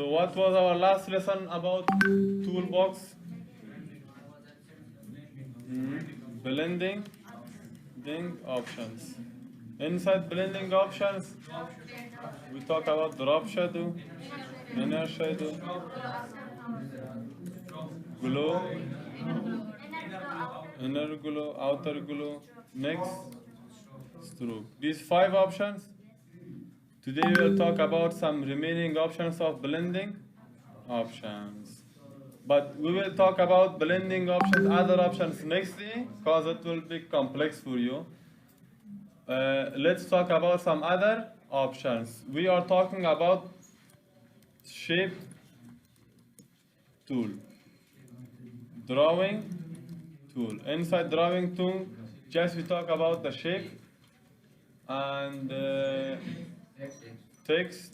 So what was our last lesson about toolbox? Blending options. Inside blending options, we talk about drop shadow, inner shadow, glow, inner glow, outer glow, next stroke. These 5 options. Today we will talk about some remaining options of blending options. But we will talk about blending options, other options next day, because it will be complex for you. Let's talk about some other options. We are talking about shape tool, drawing tool. Inside drawing tool, just we talk about the shape and text.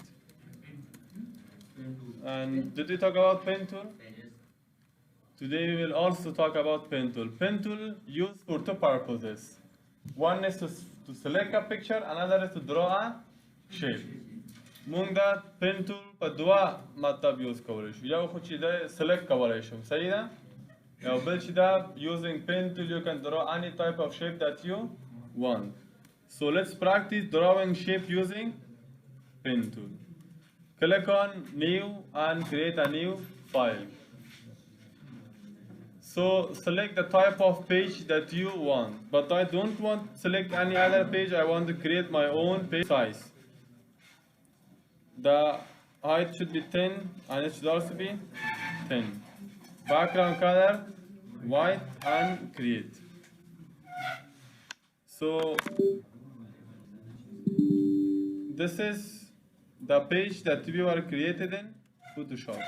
And did we talk about pen tool? Today we will also talk about pen tool. Pen tool used for 2 purposes. One is to select a picture, another is to draw a shape. مونږ دا pen tool په 2 مطلب یوز کولی شو. یو خو چې دا select کولی شو، صحیح ده؟ یو بل چې دا using pen tool you can draw any type of shape that you want. So let's practice drawing shape using pen tool. Click on new and create a new file. So select the type of page that you want, but I don't want to select any other page. I want to create my own page size. The height should be 10 and it should also be 10. Background color white and create. So this is the page that we were created in Photoshop.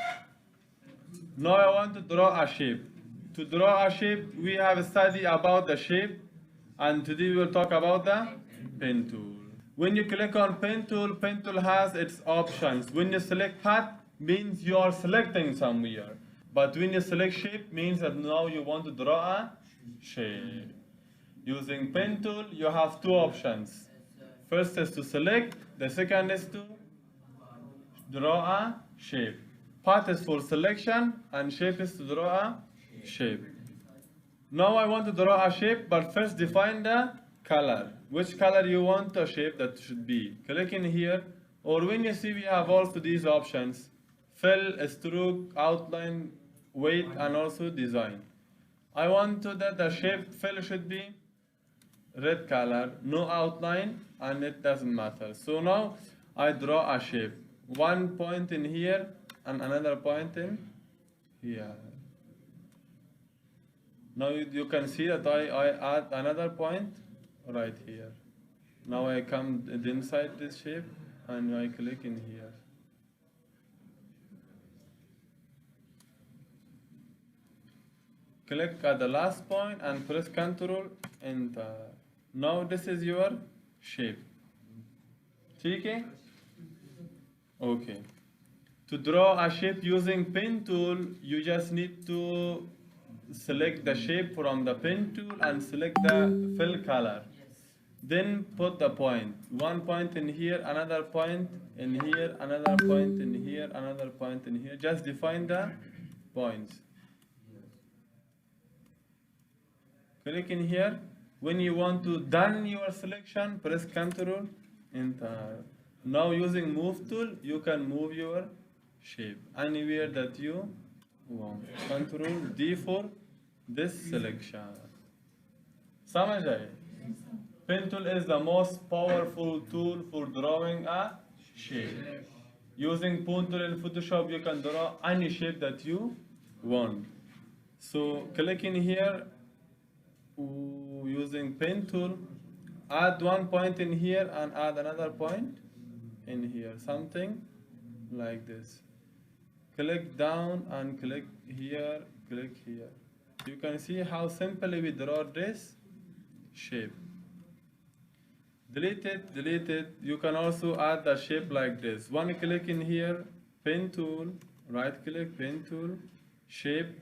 Now I want to draw a shape. To draw a shape, we have studied about the shape, and today we will talk about the pen tool. When you click on pen tool has its options. When you select path, means you are selecting somewhere. But when you select shape, means that now you want to draw a shape. Using pen tool, you have 2 options. First is to select, the second is to draw a shape. Path is for selection, and shape is to draw a shape. Now I want to draw a shape, but first define the color. Which color you want the shape that should be. Click in here, or when you see we have also these options: fill, stroke, outline, weight, and also design. I want that the shape fill should be red color, no outline, and it doesn't matter. So now I draw a shape. 1 point in here and another point in here. Now you can see that I add another point right here. Now I come inside this shape and I click in here. Click at the last point and press Ctrl Enter. Now this is your shape. Okay? Okay. To draw a shape using pen tool, you just need to select the shape from the pen tool and select the fill color. Then put the point. 1 point in here, another point in here, another point in here, another point in here. Just define the points. Click in here. When you want to done your selection, press Ctrl Enter. Now using move tool, you can move your shape anywhere that you want. Ctrl D for this selection. समझ आए? Pen tool is the most powerful tool for drawing a shape. Using pen tool in Photoshop, you can draw any shape that you want. So click in here. Using pen tool, add 1 point in here and add another point in here. Something like this. Click down and click here, click here. You can see how simply we draw this shape. Delete it, delete it. You can also add the shape like this. One click in here, pen tool, right click, pen tool, shape.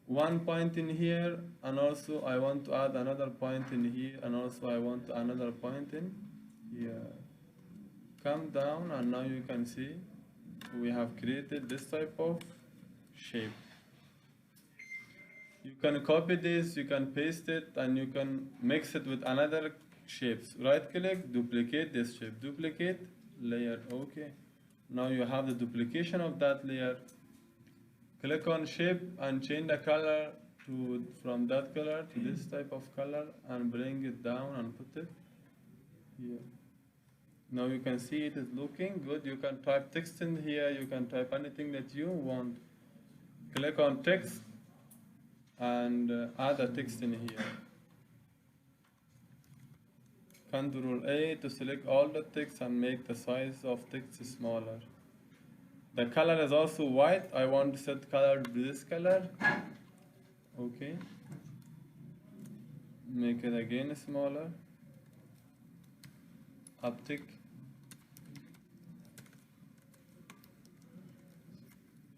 1 point in here, and also I want to add another point in here, and also I want another point in here. Come down, and now you can see we have created this type of shape. You can copy this, you can paste it, and you can mix it with another shapes. Right click, duplicate this shape, duplicate, layer, okay. Now you have the duplication of that layer. Click on shape and change the color from that color to this type of color and bring it down and put it here. Now you can see it is looking good. You can type text in here, you can type anything that you want. Click on text and add a text in here. Ctrl A to select all the text and make the size of text smaller. The color is also white. I want to set color to this color. Okay. Make it again smaller. Uptick.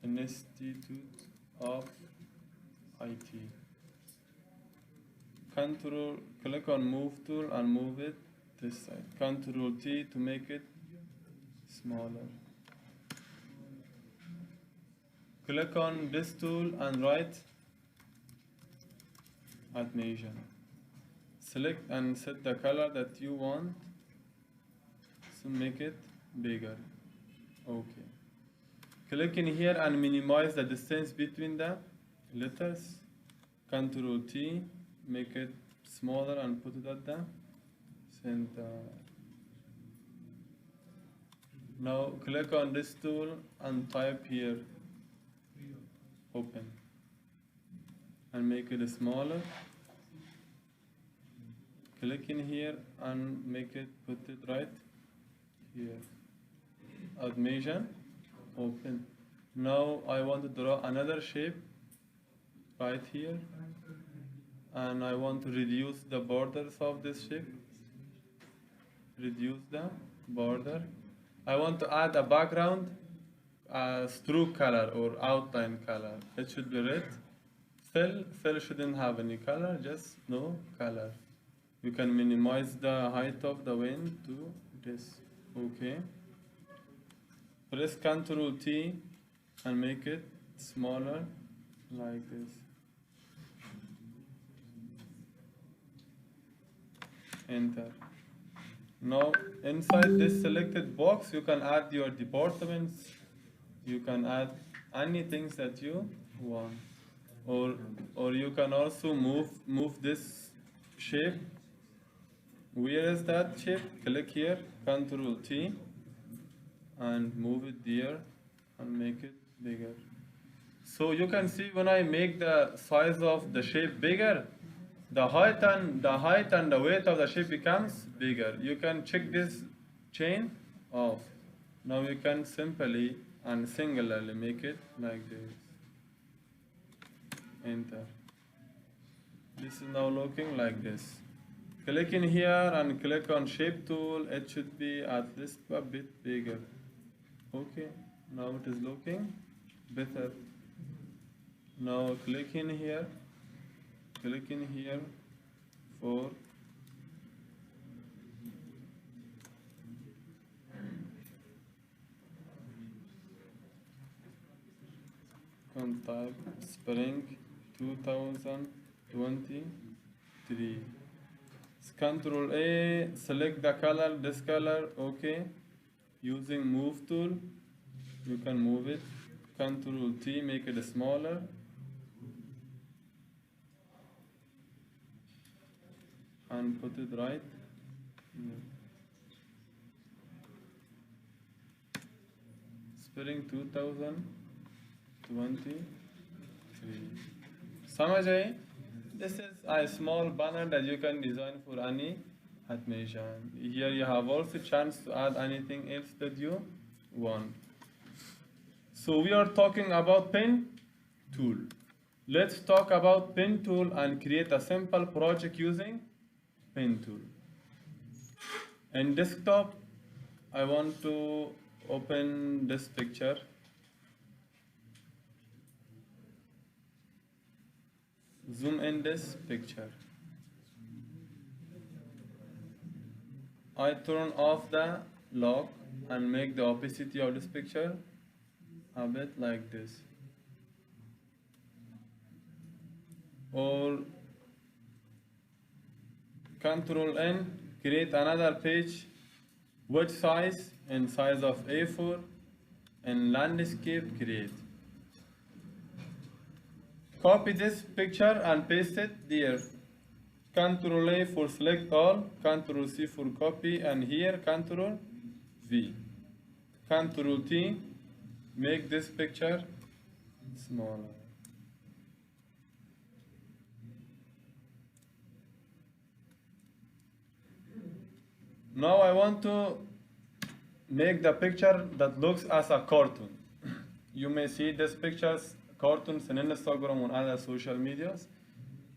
Institute of IT. Click on move tool and move it this side. Ctrl T to make it smaller. Click on this tool and write animation. Select and set the color that you want. So make it bigger. Okay. Click in here and minimize the distance between the letters. Ctrl T, make it smaller and put it at the center. Now click on this tool and type here open and make it smaller. Click in here and make it, put it right here. Animation, open. Now I want to draw another shape right here, and I want to reduce the borders of this shape. Reduce the border. I want to add a background, stroke color or outline color. It should be red. Fill shouldn't have any color, just no color. You can minimize the height of the wind to this. Okay. Press Ctrl T and make it smaller like this. Enter. Now inside this selected box you can add your departments, you can add anything that you want, or you can also move this shape. Where is that shape? Click here, Ctrl T and move it there and make it bigger. So you can see when I make the size of the shape bigger, the height and the weight of the shape becomes bigger. You can check this chain off. Now you can simply and singularly make it like this. Enter. This is now looking like this. Click in here and click on shape tool. It should be at least a bit bigger. Okay, now it is looking better. Now click in here for type spring 2023. Ctrl A, select the color, this color, okay. Using move tool, you can move it. Ctrl T, make it smaller. And put it right here. Spring 2023. समझ आए? This is a small banner that you can design for any animation. Here you have also chance to add anything else that you want. So we are talking about pen tool. Let's talk about pen tool and create a simple project using pen tool. In desktop, I want to open this picture. Zoom in this picture. I turn off the lock and make the opacity of this picture a bit like this, or Control N, create another page, which size, in size of A4, and landscape, create. Copy this picture and paste it there. Control A for select all, Control C for copy, and here Control V. Control T, make this picture smaller. Now I want to make the picture that looks as a cartoon. You may see these pictures, cartoons in Instagram and other social medias.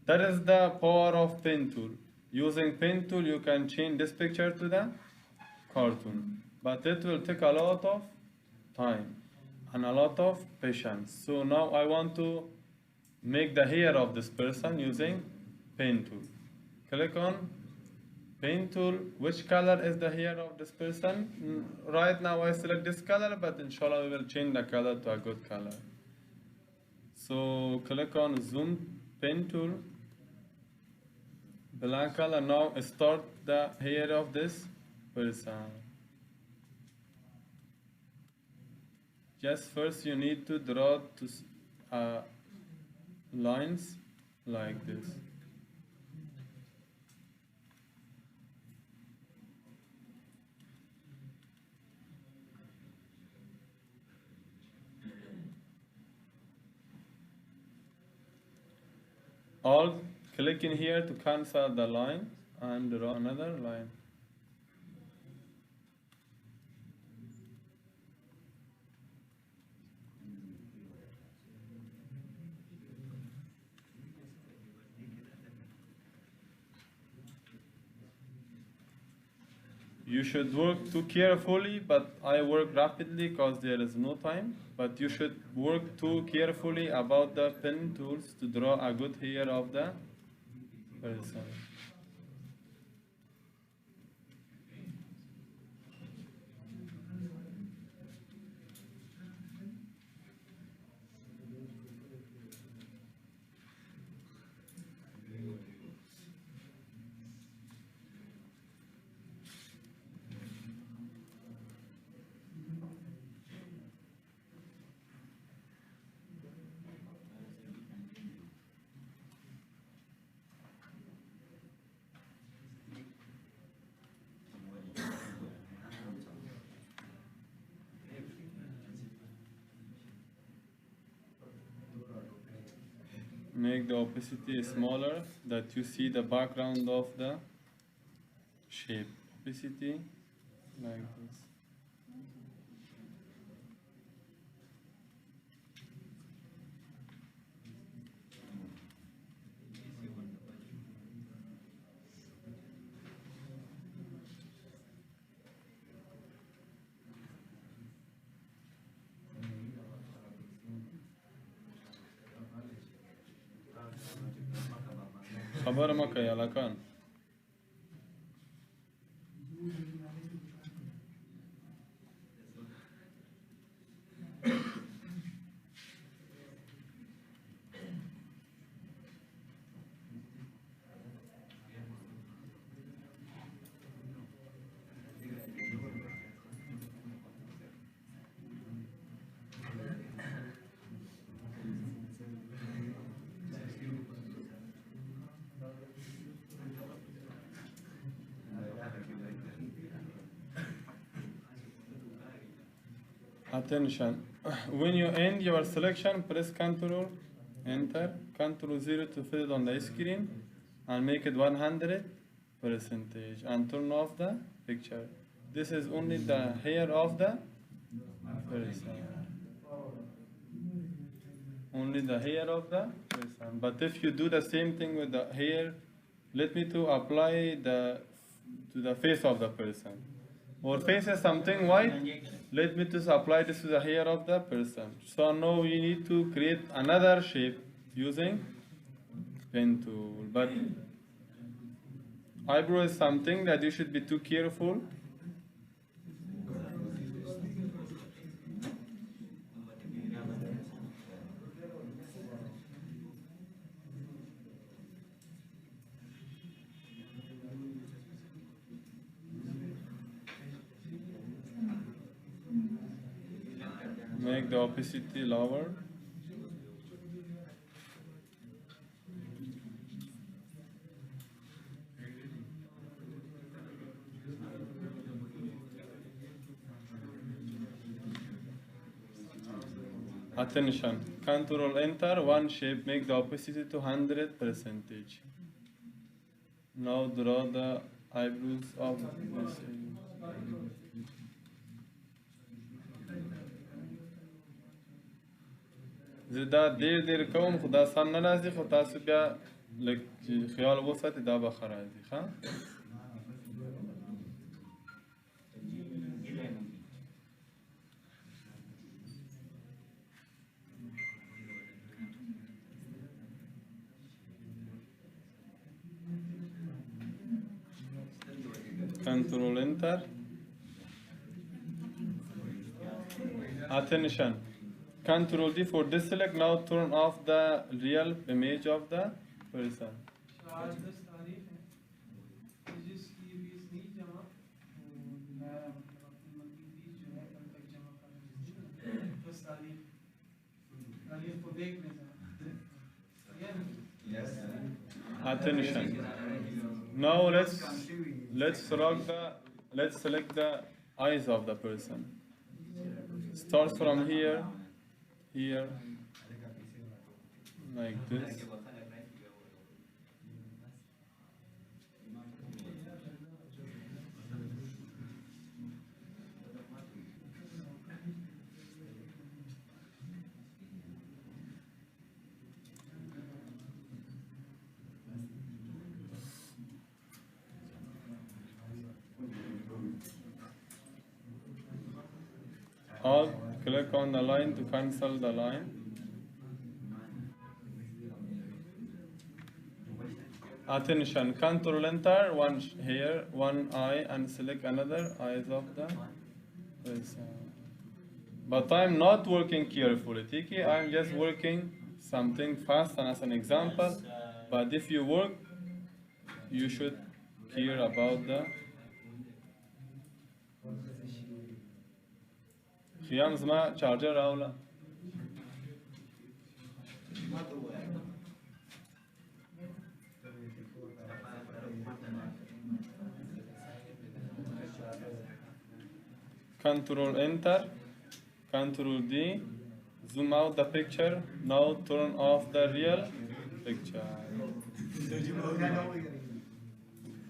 That is the power of pen tool. Using pen tool, you can change this picture to the cartoon. But it will take a lot of time and a lot of patience. So now I want to make the hair of this person using pen tool. Click on pen tool. Which color is the hair of this person? Right now I select this color, but inshallah we will change the color to a good color. So click on zoom pen tool, black color. Now start the hair of this person. Just first you need to draw lines like this. Alt click in here to cancel the line and draw another line. You should work too carefully, but I work rapidly because there is no time. But you should work too carefully about the pen tools to draw a good hair of the person. Make the opacity smaller, that you see the background of the shape. Opacity like this. خبر ما كي على كان Attention. When you end your selection, press Ctrl, Enter, Ctrl 0 to fit it on the screen, and make it 100%, and turn off the picture. This is only the hair of the person. Only the hair of the person. But if you do the same thing with the hair, let me to apply to the face of the person. Or face is something white. Let me just apply this to the hair of the person. So now we need to create another shape using pen tool. But eyebrow is something that you should be too careful. Make the opacity lower. Attention, Control Enter, one shape, make the opacity to 100%. Now draw the eyebrows of this. زدا ډیر کوم خدا سم نه راځي خو تاسو بیا لږ خیال وساتئ دا به ښه راځي ښه Control Enter. Attention. Control D for deselect. Now turn off the real image of the person. Attention. Now let's select the eyes of the person. Starts from here, like this. Alt, click on the line to cancel the line. Attention, Control Enter, one here, one eye, and select another eyes of the person. But I'm not working carefully, Tiki. I'm just working something fast and as an example. But if you work, you should care about the خیام زما چارجر راوله Control Enter, Control D, zoom out the picture. Now turn off the real picture.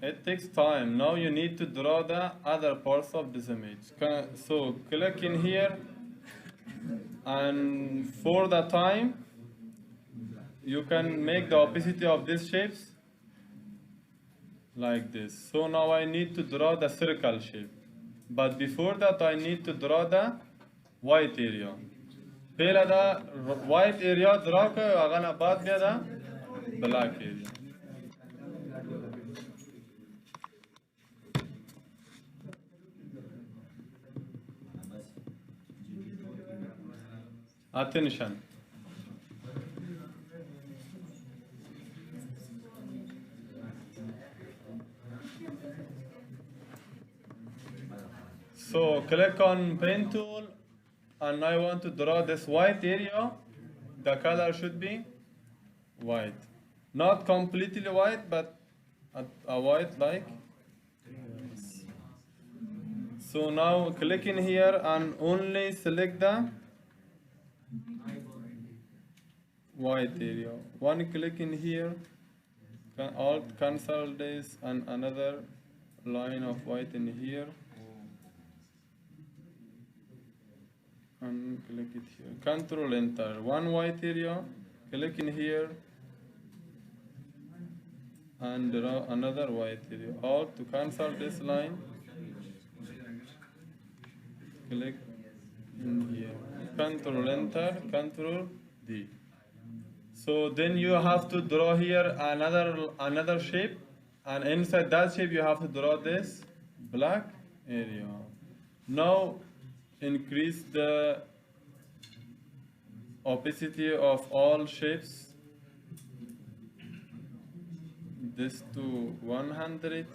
It takes time. Now you need to draw the other parts of this image. So click in here, and for the time, you can make the opacity of these shapes like this. So now I need to draw the circle shape. But before that, I need to draw the white area. Pehla the white area draw ke agana baad bia the black area. Attention. So click on pen tool, and I want to draw this white area. The color should be white. Not completely white, but a white like. So now click in here and only select the white area. One click in here, Alt cancel this, and another line of white in here, and click it here. Control Enter. One white area, click in here, and draw another white area. Alt to cancel this line, click in here. Control Enter, Control D. So then you have to draw here another shape, and inside that shape you have to draw this black area. Now increase the opacity of all shapes, this to 100,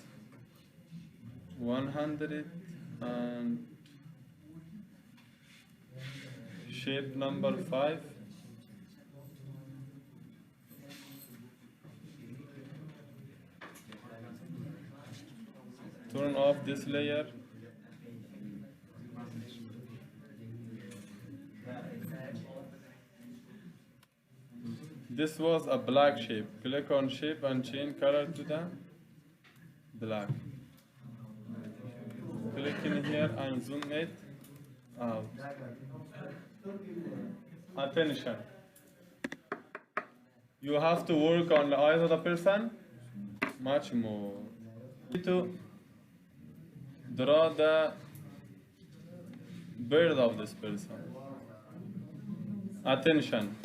and shape number 5. Turn off this layer. This was a black shape. Click on shape and change color to the black. Click in here and zoom it out. Attention. You have to work on the eyes of the person much more. To draw the beard of this person. Attention.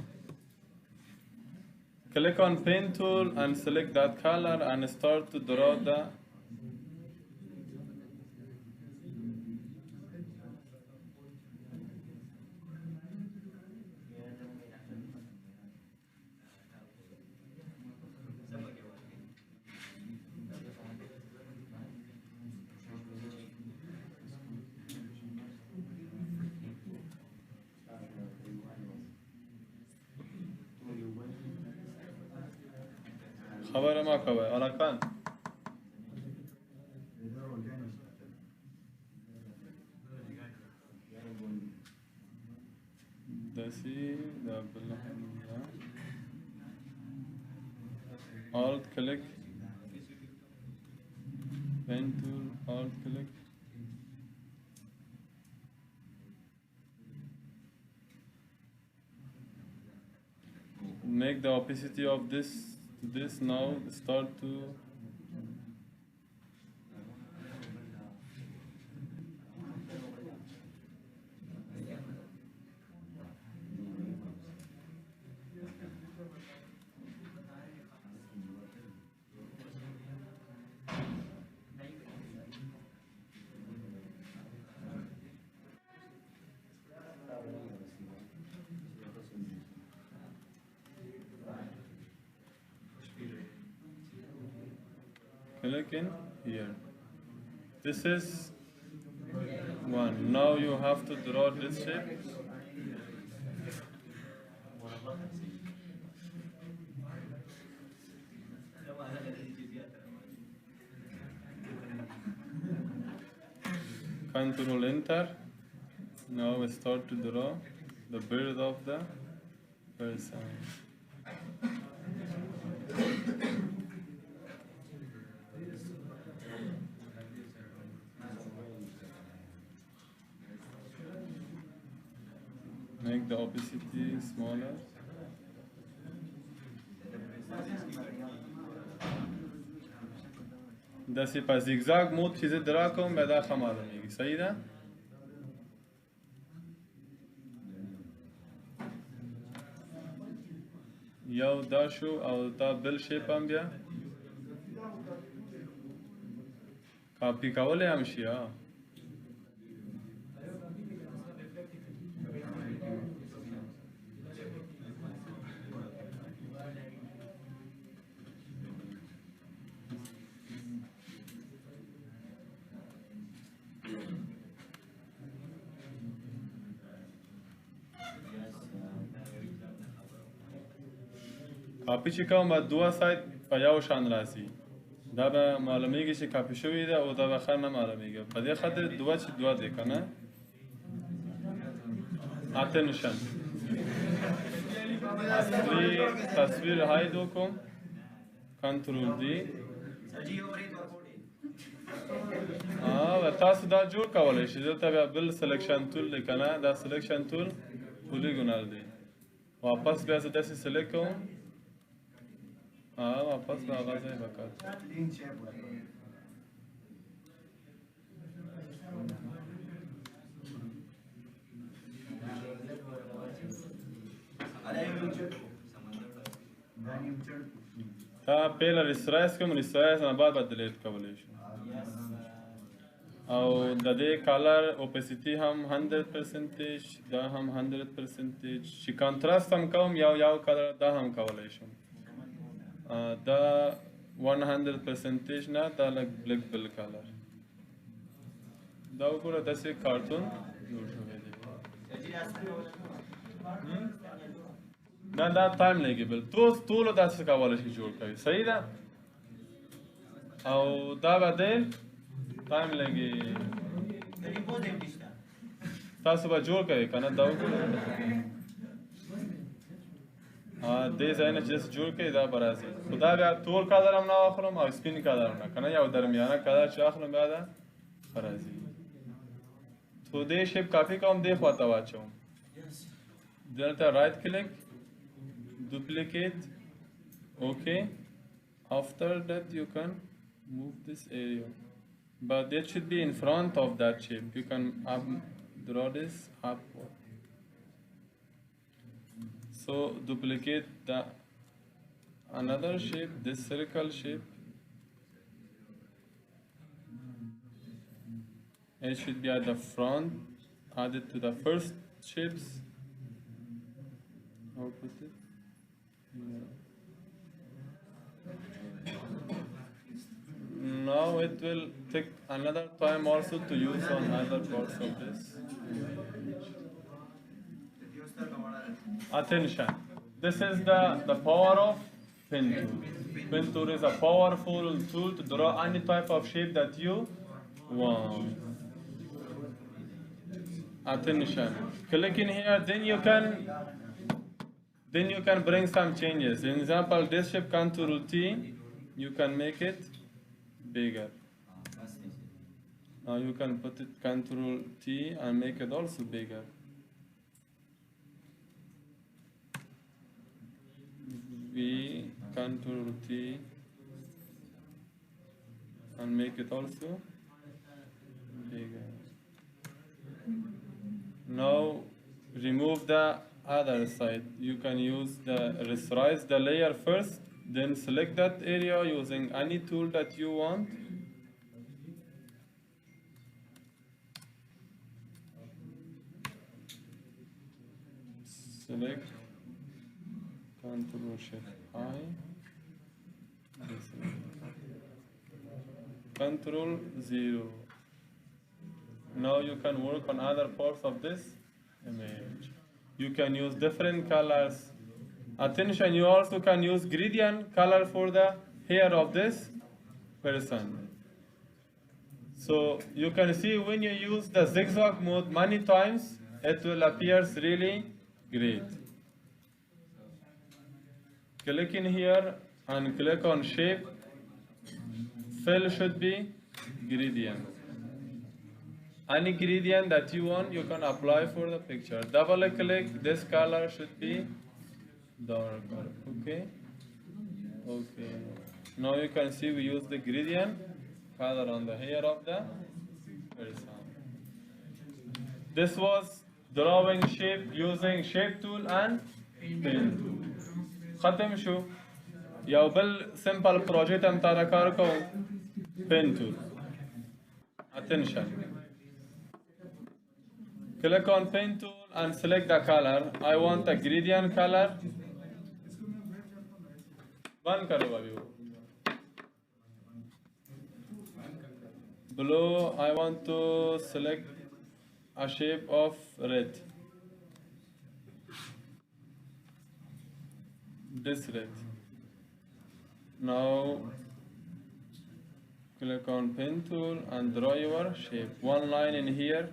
Click on pen tool and select that color and start to draw the خبر ما خبر Arakan. Dasi Alt click, pen tool, Alt click. Make the opacity of this to this now. Start to click in here. This is one. Now you have to draw this shape. Control enter. Now start to draw the beard of the person. Make the opacity smaller. دستی پس زیگزاگ مود چیز درا کن به داخل معلوم میگی صحیح ده؟ یو دا شو او دا بل شیپ هم بیا کاپی کوله هم شی ها کاپی چې کوم بعد دوه سایت په یو شان راځي دا به معلومیږي چې کاپی شوی ده او دا به ښه نه معلومیږي په دې خاطر دوه چې دوه دی که نه اتنشن اصلي تصویر هاید وکړم کنټرول دی تاسو دا جوړ کولی شئ دلته بیا بل سلیکشن ټول دی که نه دا سلیکشن ټول پولیګونل دی واپس بیا زه داسې سلیکټ کوم واپس به هغه ځای به کار تا پهله ریسرایز کوم ریسرایز نه بعد به ډیلیټ کولی شو او د دې کلر اوپیسیټي هم 100% دا هم 100% چې کانټراست هم کوم یو کلر دا هم کولی شم دا 100% نه دا لږ بلک بل کلر دا وګوره داسې کارتون جوړ شوی دی نه دا ټایم لګي بل ټولو داسې کولی شي جوړ کوي صحیح ده او دا به دی ټایم لګي تاسو به جوړ کوئ که نه دا وګورئ دې ځای نه چې داسې جوړ کړئ دا به راځي خو دا بیا تور کلر هم نه واخلم او سپین کلر هم نه که نه یو درمیانه کلر چې اخلم بیا دا راځي so دې شیپ کاپي کوم دې خواته واچوم دلته رایټ کلیک duplicate okay after that you can move this area but that should be in front of that shape you can draw this upward so duplicate the another shape this circle shape it should be at the front add it to the first shapes I'll put it here. Now it will take another time also to use on other parts of this. Attention. This is the power of pen tool. Pen tool is a powerful tool to draw any type of shape that you want. Attention. Click in here, then you can bring some changes. For example, this shape control T, you can make it bigger. Now you can put it control T and make it also bigger. V control T and make it also bigger. Now remove the other side. You can use resize the layer first, then select that area using any tool that you want. Select Control Shift I, Control 0. Now you can work on other parts of this image. You can use different colors. Attention, you also can use gradient color for the hair of this person. So you can see when you use the zigzag mode many times, it will appear really great. Click in here and click on shape. Fill should be gradient. Any gradient that you want, you can apply for the picture. Double click, this color should be darker, okay? Okay. Now you can see we use the gradient color on the hair of the person. This was drawing shape using shape tool and pen tool. ختم شو. یو بل simple project هم تارا کار کوم pen tool. Attention. Click on pen tool and select the color. I want a gradient color. बंद करो अभी वो. Below I want to select a shape of red. This red. Now click on pen tool and draw your shape. One line in here.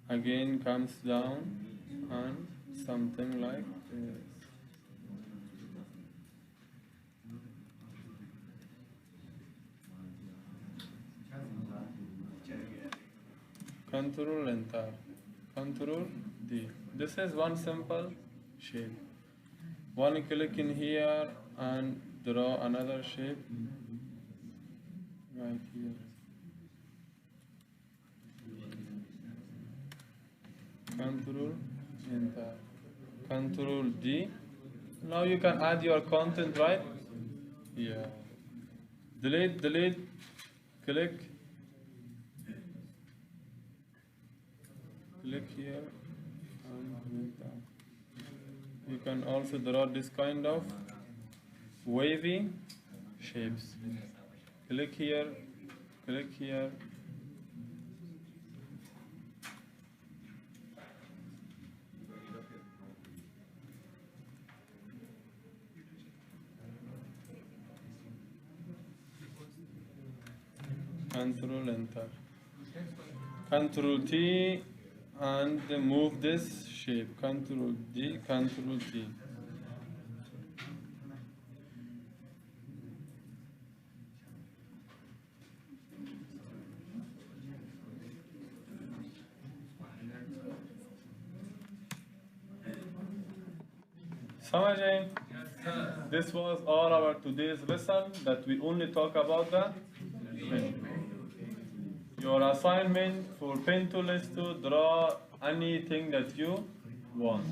Again comes down and something like this. Control enter, Control D. This is one simple shape. One click in here and draw another shape right here. Control enter, Control D. Now you can add your content right here. Delete, click here and delete that. You can also draw this kind of wavy shapes. Click here, Control Enter. Control T and move this shape. Control D, Control T. Samajin? This was all our today's lesson that we only talk about the pen. Your assignment for pen tool is to draw anything that you want.